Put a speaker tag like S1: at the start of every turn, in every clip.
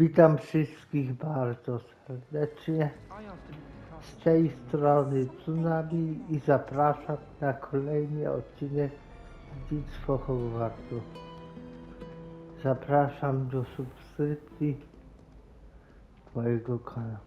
S1: Witam wszystkich bardzo serdecznie. Z tej strony Tsunami i zapraszam na kolejny odcinek Dziedzictwo Hogwartu. Zapraszam do subskrypcji mojego kanału.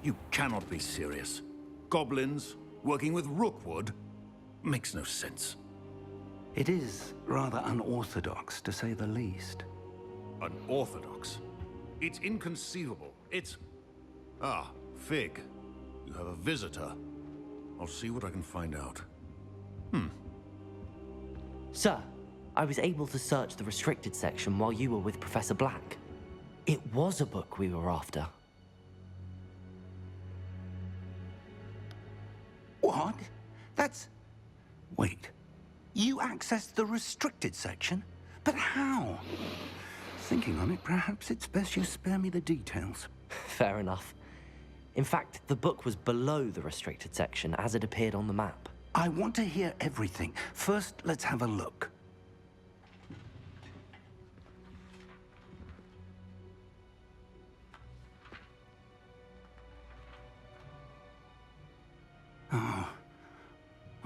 S2: You cannot be serious. Goblins working with Rookwood makes no sense.
S3: It is rather unorthodox, to say the least.
S2: Unorthodox? It's inconceivable. It's... Ah, Fig. You have a visitor. I'll see what I can find out.
S4: Sir, I was able to search the restricted section while you were with Professor Black. It was a book we were after.
S3: What? That's... Wait. You accessed the restricted section? But how? Thinking on it, perhaps it's best you spare me the details.
S4: Fair enough. In fact, the book was below the restricted section as it appeared on the map.
S3: I want to hear everything. First, let's have a look.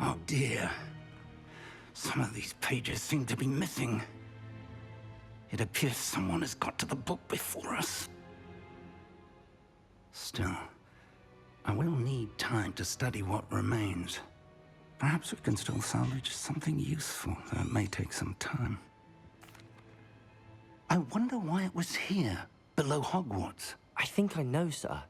S3: Oh dear. Some of these pages seem to be missing. It appears someone has got to the book before us. Still, I will need time to study what remains. Perhaps we can still salvage something useful, though it may take some time. I wonder why it was here, below Hogwarts.
S4: I think I know, sir.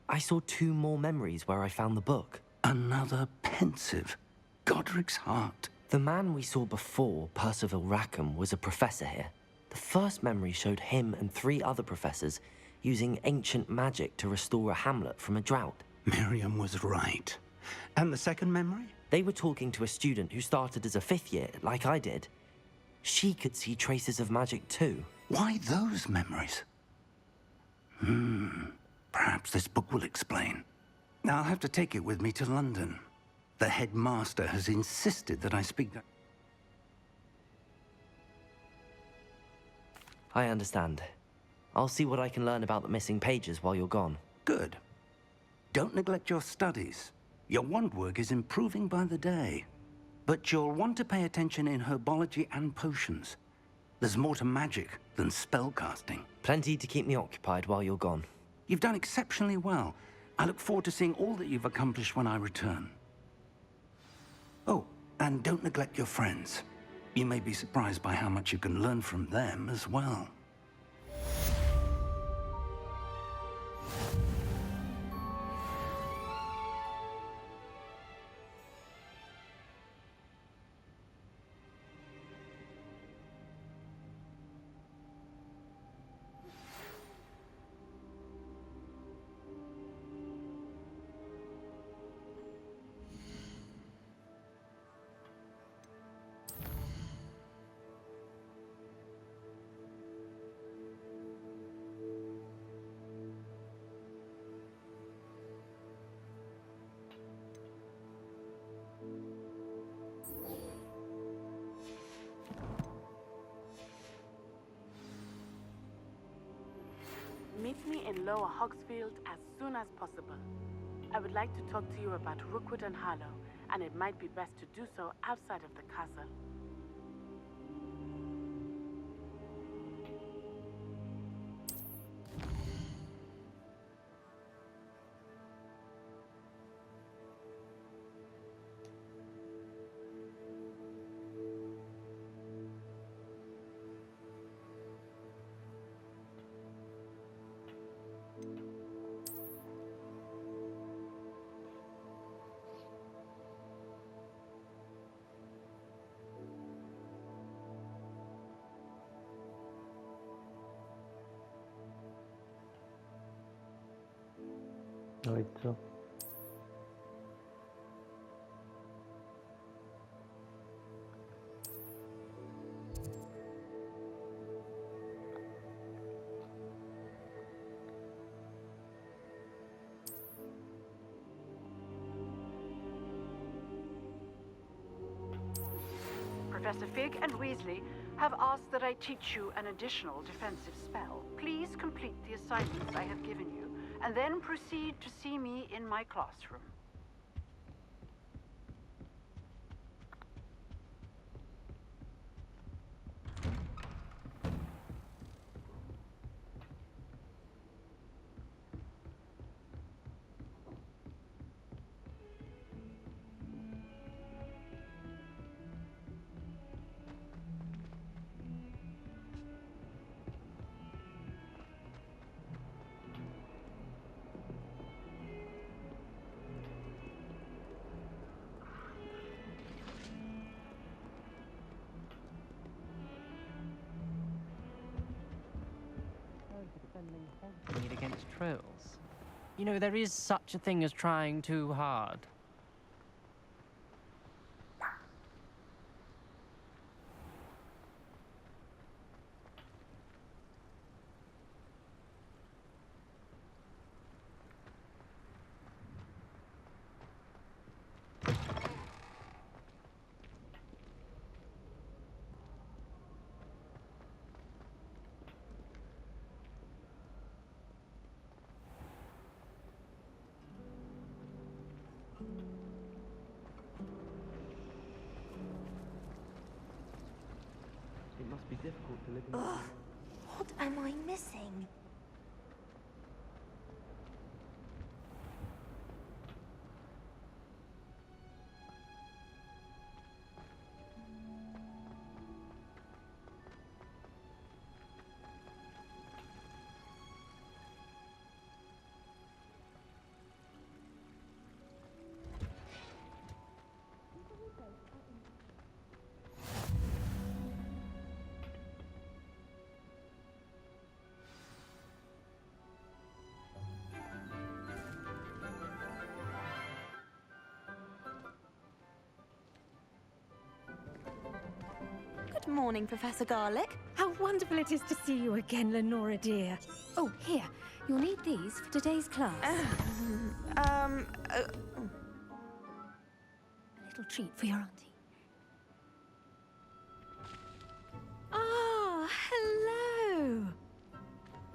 S4: I saw 2 more memories where I found the book.
S3: Another pensive. Godric's heart.
S4: The man we saw before, Percival Rackham, was a professor here. The first memory showed him and 3 other professors using ancient magic to restore a hamlet from a drought.
S3: Miriam was right. And the second memory?
S4: They were talking to a student who started as a 5th year, like I did. She could see traces of magic too.
S3: Why those memories? Perhaps this book will explain. I'll have to take it with me to London. The headmaster has insisted that I speak...
S4: I understand. I'll see what I can learn about the missing pages while you're gone.
S3: Good. Don't neglect your studies. Your wand work is improving by the day. But you'll want to pay attention in herbology and potions. There's more to magic than spellcasting.
S4: Plenty to keep me occupied while you're gone.
S3: You've done exceptionally well. I look forward to seeing all that you've accomplished when I return. Oh, and don't neglect your friends. You may be surprised by how much you can learn from them as well.
S5: Meet me in Lower Hogsfield as soon as possible. I would like to talk to you about Rookwood and Harlow, and it might be best to do so outside of the castle.
S1: No i co?
S6: Professor Fig and Weasley have asked that I teach you an additional defensive spell. Please complete the assignments I have given you, and then proceed to see me in my classroom.
S7: Need against trolls. You know, there is such a thing as trying too hard.
S8: It must be difficult to live in.
S9: Ugh, what am I missing? Good morning, Professor Garlick.
S10: How wonderful it is to see you again, Lenora dear. Oh, here. You'll need these for today's class. A little treat for your auntie. Ah, hello.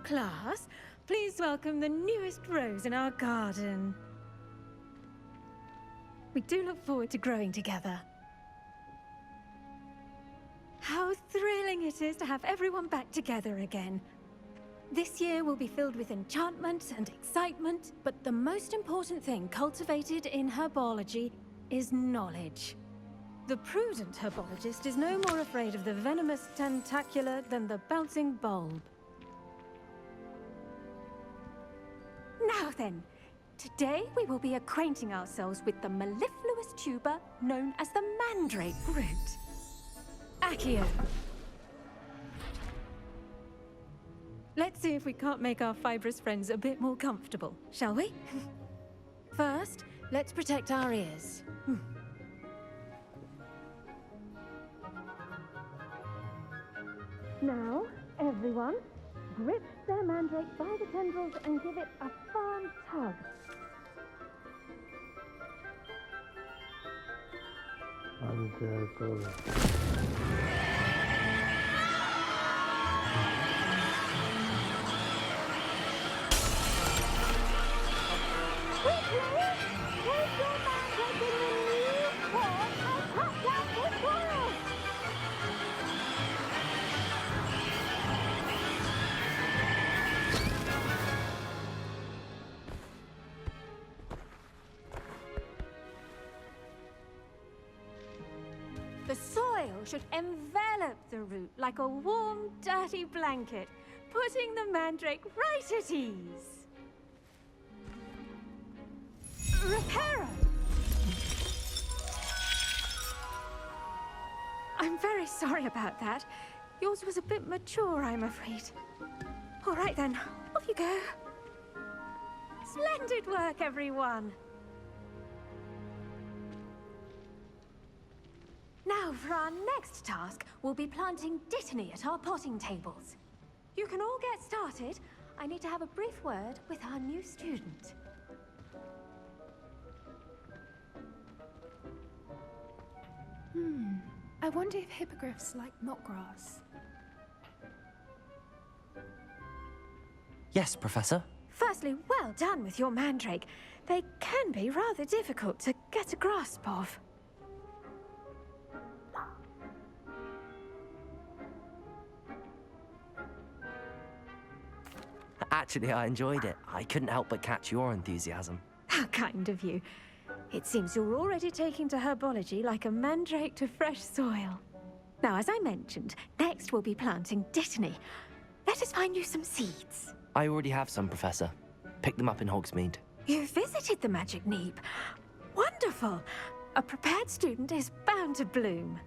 S10: Class, please welcome the newest rose in our garden. We do look forward to growing together. How thrilling it is to have everyone back together again. This year will be filled with enchantment and excitement, but the most important thing cultivated in herbology is knowledge. The prudent herbologist is no more afraid of the venomous tentacular than the bouncing bulb. Now then, today we will be acquainting ourselves with the mellifluous tuber known as the mandrake root. Accio. Let's see if we can't make our fibrous friends a bit more comfortable, shall we? First, let's protect our ears. Now, everyone, grip their mandrake by the tendrils and give it a firm tug. should envelop the root like a warm, dirty blanket, putting the mandrake right at ease. Reparo! I'm very sorry about that. Yours was a bit mature, I'm afraid. All right then, off you go. Splendid work, everyone. Now, for our next task, we'll be planting Dittany at our potting tables. You can all get started. I need to have a brief word with our new student.
S8: I wonder if hippogriffs like knotgrass.
S4: Yes, Professor.
S10: Firstly, well done with your mandrake. They can be rather difficult to get a grasp of.
S4: Actually, I enjoyed it. I couldn't help but catch your enthusiasm.
S10: How kind of you. It seems you're already taking to herbology like a mandrake to fresh soil. Now, as I mentioned, next we'll be planting Dittany. Let us find you some seeds.
S4: I already have some, Professor. Picked them up in Hogsmeade.
S10: You visited the Magic Neep. Wonderful! A prepared student is bound to bloom.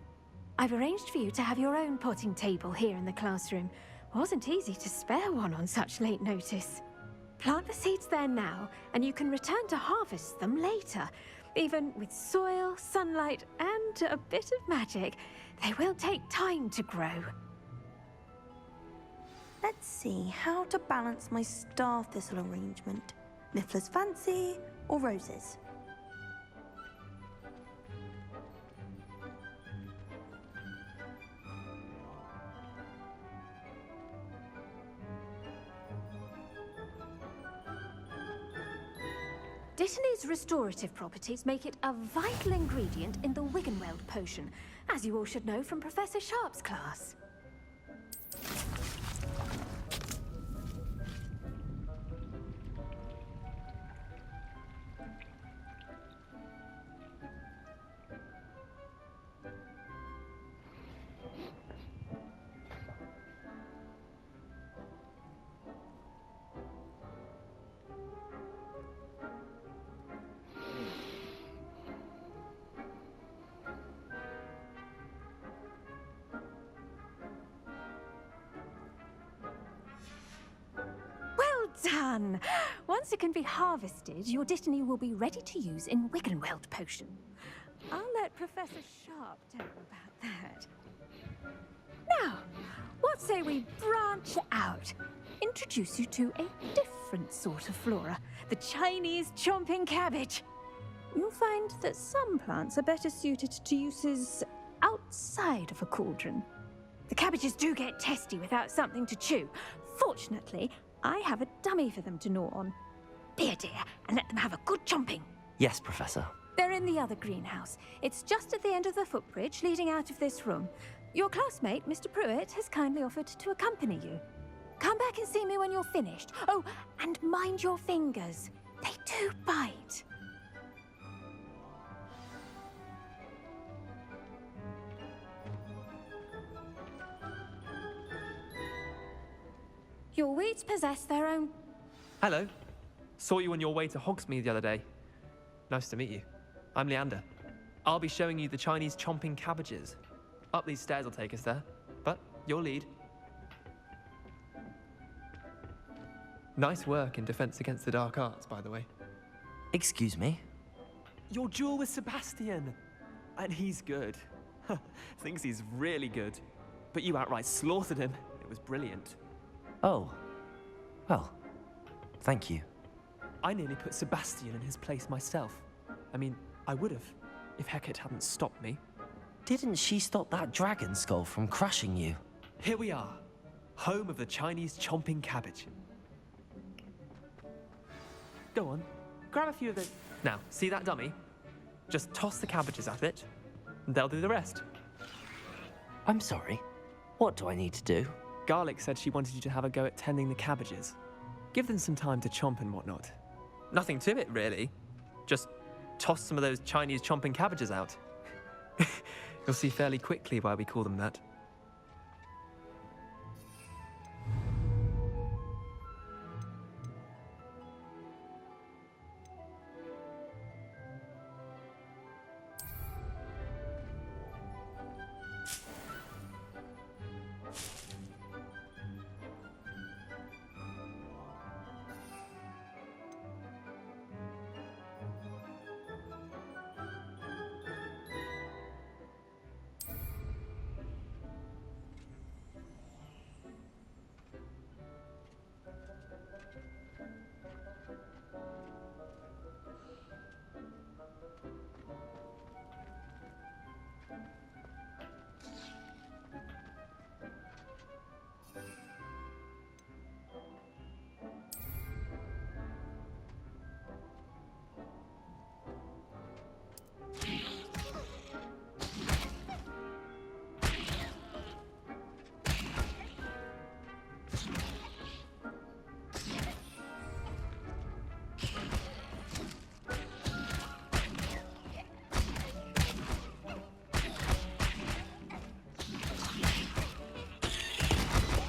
S10: I've arranged for you to have your own potting table here in the classroom. Wasn't easy to spare one on such late notice. Plant the seeds there now, and you can return to harvest them later. Even with soil, sunlight, and a bit of magic, they will take time to grow.
S9: Let's see how to balance my star thistle arrangement. Niffler's fancy or roses?
S10: Dittany's restorative properties make it a vital ingredient in the Wiggenweld potion, as you all should know from Professor Sharp's class. Done! Once it can be harvested, your Dittany will be ready to use in Wiggenweld potion. I'll let Professor Sharp tell you about that. Now, what say we branch out? Introduce you to a different sort of flora, the Chinese chomping cabbage. You'll find that some plants are better suited to uses outside of a cauldron. The cabbages do get testy without something to chew. Fortunately, I have a dummy for them to gnaw on. Be a dear and let them have a good chomping.
S4: Yes, Professor.
S10: They're in the other greenhouse. It's just at the end of the footbridge leading out of this room. Your classmate, Mr. Pruitt, has kindly offered to accompany you. Come back and see me when you're finished. Oh, and mind your fingers. They do bite. Your weeds possess their own...
S11: Hello. Saw you on your way to Hogsmeade the other day. Nice to meet you. I'm Leander. I'll be showing you the Chinese chomping cabbages. Up these stairs will take us there, but your lead. Nice work in Defense Against the Dark Arts, by the way.
S4: Excuse me?
S11: Your duel with Sebastian! And he's good. Thinks he's really good. But you outright slaughtered him. It was brilliant.
S4: Oh. Well, thank you.
S11: I nearly put Sebastian in his place myself. I mean, I would have, if Hecate hadn't stopped me.
S4: Didn't she stop that dragon skull from crushing you?
S11: Here we are, home of the Chinese chomping cabbage. Go on, grab a few of those. Now, see that dummy? Just toss the cabbages at it, and they'll do the rest.
S4: I'm sorry. What do I need to do?
S11: Garlic said she wanted you to have a go at tending the cabbages. Give them some time to chomp and whatnot. Nothing to it, really. Just toss some of those Chinese chomping cabbages out. You'll see fairly quickly why we call them that.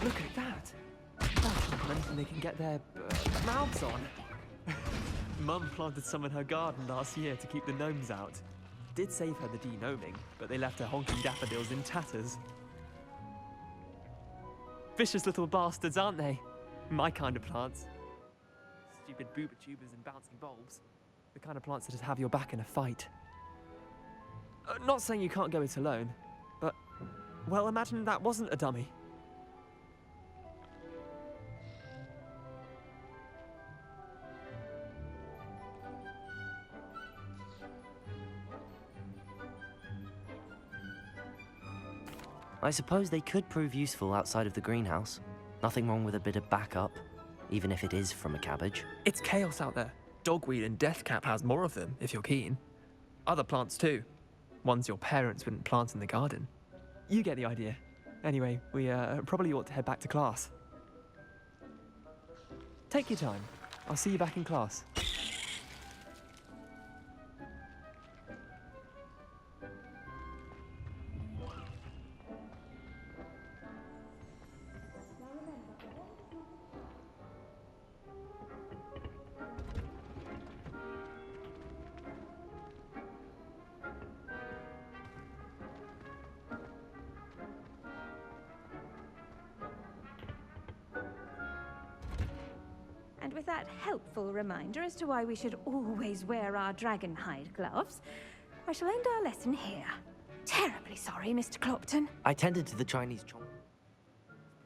S11: Look at that! That's not anything they can get their mouths on. Mum planted some in her garden last year to keep the gnomes out. Did save her the de-gnoming, but they left her honking daffodils in tatters. Vicious little bastards, aren't they? My kind of plants. Stupid booba tubers and bouncing bulbs. The kind of plants that just have your back in a fight. Not saying you can't go it alone, but, well, imagine that wasn't a dummy.
S4: I suppose they could prove useful outside of the greenhouse. Nothing wrong with a bit of backup, even if it is from a cabbage.
S11: It's chaos out there. Dogweed and deathcap has more of them, if you're keen. Other plants too. Ones your parents wouldn't plant in the garden. You get the idea. Anyway, we probably ought to head back to class. Take your time. I'll see you back in class.
S10: And with that helpful reminder as to why we should always wear our dragon hide gloves, I shall end our lesson here. Terribly sorry, Mr. Clopton.
S4: I tended to the Chinese chomp,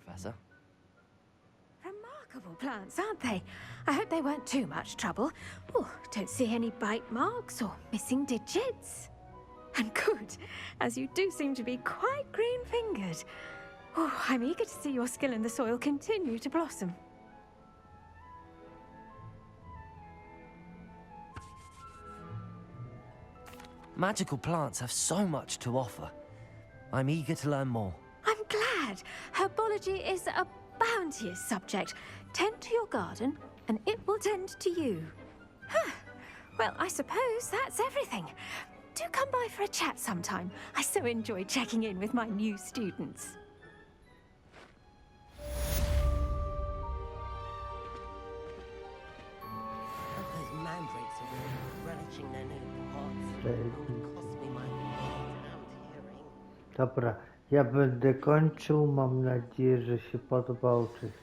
S4: Professor.
S10: Remarkable plants, aren't they? I hope they weren't too much trouble. Oh, don't see any bite marks or missing digits. And good, as you do seem to be quite green-fingered. Oh, I'm eager to see your skill in the soil continue to blossom.
S4: Magical plants have so much to offer. I'm eager to learn more.
S10: I'm glad. Herbology is a bounteous subject. Tend to your garden, and it will tend to you. Huh. Well, I suppose that's everything. Do come by for a chat sometime. I so enjoy checking in with my new students.
S12: Those mandrakes are really relishing their new pots.
S1: Cześć.
S12: Cost me my hearing.
S1: Dobra, ja będę kończył. Mam nadzieję, że się podobało. Cześć.